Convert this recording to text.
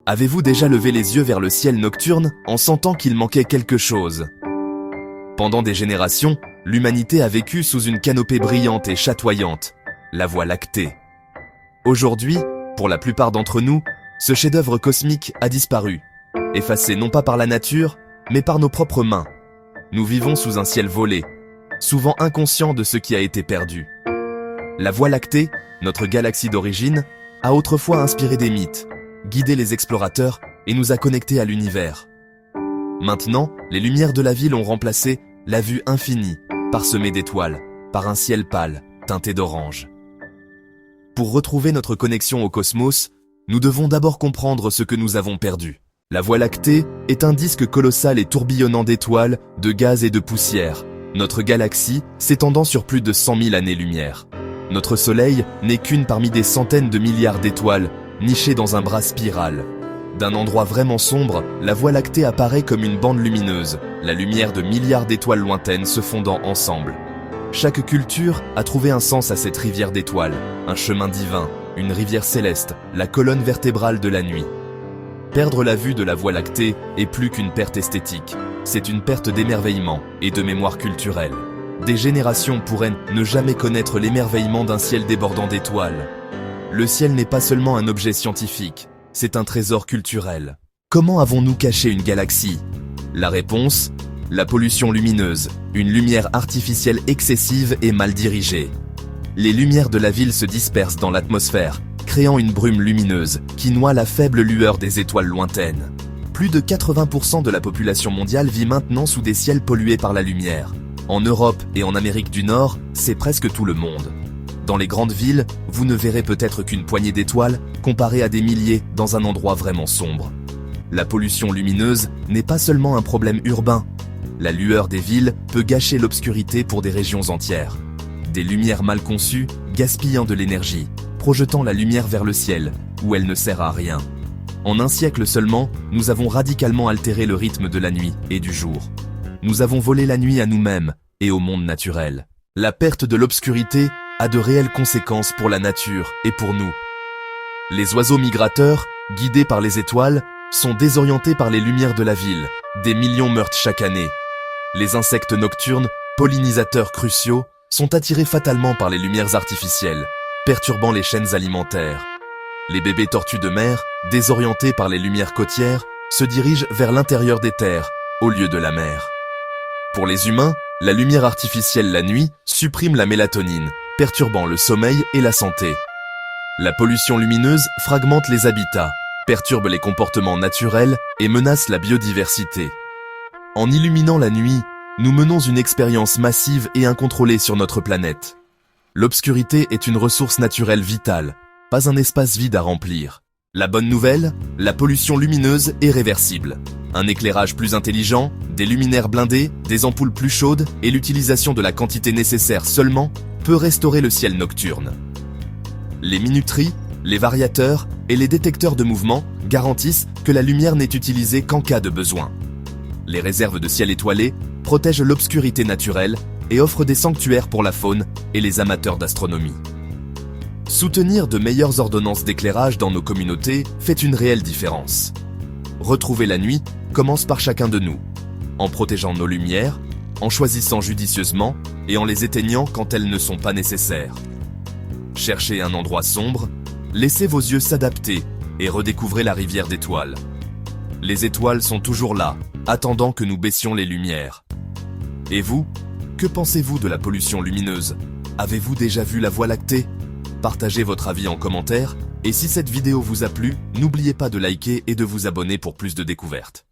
Avez-vous déjà levé les yeux vers le ciel nocturne en sentant qu'il manquait quelque chose? Pendant des générations, l'humanité a vécu sous une canopée brillante et chatoyante, la Voie lactée. Aujourd'hui, pour la plupart d'entre nous, ce chef-d'œuvre cosmique a disparu, effacé non pas par la nature, mais par nos propres mains. Nous vivons sous un ciel volé, souvent inconscients de ce qui a été perdu. La Voie lactée, notre galaxie d'origine, a autrefois inspiré des mythes, guidé les explorateurs et nous a connectés à l'univers. Maintenant, les lumières de la ville ont remplacé la vue infinie, parsemée d'étoiles, par un ciel pâle, teinté d'orange. Pour retrouver notre connexion au cosmos, nous devons d'abord comprendre ce que nous avons perdu. La Voie lactée est un disque colossal et tourbillonnant d'étoiles, de gaz et de poussière, notre galaxie s'étendant sur plus de 100 000 années-lumière. Notre Soleil n'est qu'une parmi des centaines de milliards d'étoiles, nichées dans un bras spiral. D'un endroit vraiment sombre, la Voie lactée apparaît comme une bande lumineuse, la lumière de milliards d'étoiles lointaines se fondant ensemble. Chaque culture a trouvé un sens à cette rivière d'étoiles, un chemin divin, une rivière céleste, la colonne vertébrale de la nuit. Perdre la vue de la Voie lactée est plus qu'une perte esthétique, c'est une perte d'émerveillement et de mémoire culturelle. Des générations pourraient ne jamais connaître l'émerveillement d'un ciel débordant d'étoiles. Le ciel n'est pas seulement un objet scientifique, c'est un trésor culturel. Comment avons-nous caché une galaxie? La réponse: la pollution lumineuse, une lumière artificielle excessive et mal dirigée. Les lumières de la ville se dispersent dans l'atmosphère, créant une brume lumineuse qui noie la faible lueur des étoiles lointaines. Plus de 80% de la population mondiale vit maintenant sous des ciels pollués par la lumière. En Europe et en Amérique du Nord, c'est presque tout le monde. Dans les grandes villes, vous ne verrez peut-être qu'une poignée d'étoiles comparée à des milliers dans un endroit vraiment sombre. La pollution lumineuse n'est pas seulement un problème urbain. La lueur des villes peut gâcher l'obscurité pour des régions entières. Des lumières mal conçues, gaspillant de l'énergie, projetant la lumière vers le ciel, où elle ne sert à rien. En un siècle seulement, nous avons radicalement altéré le rythme de la nuit et du jour. Nous avons volé la nuit à nous-mêmes et au monde naturel. La perte de l'obscurité a de réelles conséquences pour la nature et pour nous. Les oiseaux migrateurs, guidés par les étoiles, sont désorientés par les lumières de la ville. Des millions meurent chaque année. Les insectes nocturnes, pollinisateurs cruciaux, sont attirés fatalement par les lumières artificielles, perturbant les chaînes alimentaires. Les bébés tortues de mer, désorientés par les lumières côtières, se dirigent vers l'intérieur des terres, au lieu de la mer. Pour les humains, la lumière artificielle la nuit supprime la mélatonine, perturbant le sommeil et la santé. La pollution lumineuse fragmente les habitats, perturbe les comportements naturels et menace la biodiversité. En illuminant la nuit, nous menons une expérience massive et incontrôlée sur notre planète. L'obscurité est une ressource naturelle vitale, pas un espace vide à remplir. La bonne nouvelle, la pollution lumineuse est réversible. Un éclairage plus intelligent, des luminaires blindés, des ampoules plus chaudes et l'utilisation de la quantité nécessaire seulement peut restaurer le ciel nocturne. Les minuteries, les variateurs et les détecteurs de mouvement garantissent que la lumière n'est utilisée qu'en cas de besoin. Les réserves de ciel étoilé protègent l'obscurité naturelle et offrent des sanctuaires pour la faune et les amateurs d'astronomie. Soutenir de meilleures ordonnances d'éclairage dans nos communautés fait une réelle différence. Retrouver la nuit commence par chacun de nous, en protégeant nos lumières, en choisissant judicieusement et en les éteignant quand elles ne sont pas nécessaires. Cherchez un endroit sombre, laissez vos yeux s'adapter et redécouvrez la rivière d'étoiles. Les étoiles sont toujours là, attendant que nous baissions les lumières. Et vous, que pensez-vous de la pollution lumineuse? Avez-vous déjà vu la Voie lactée? Partagez votre avis en commentaire, et si cette vidéo vous a plu, n'oubliez pas de liker et de vous abonner pour plus de découvertes.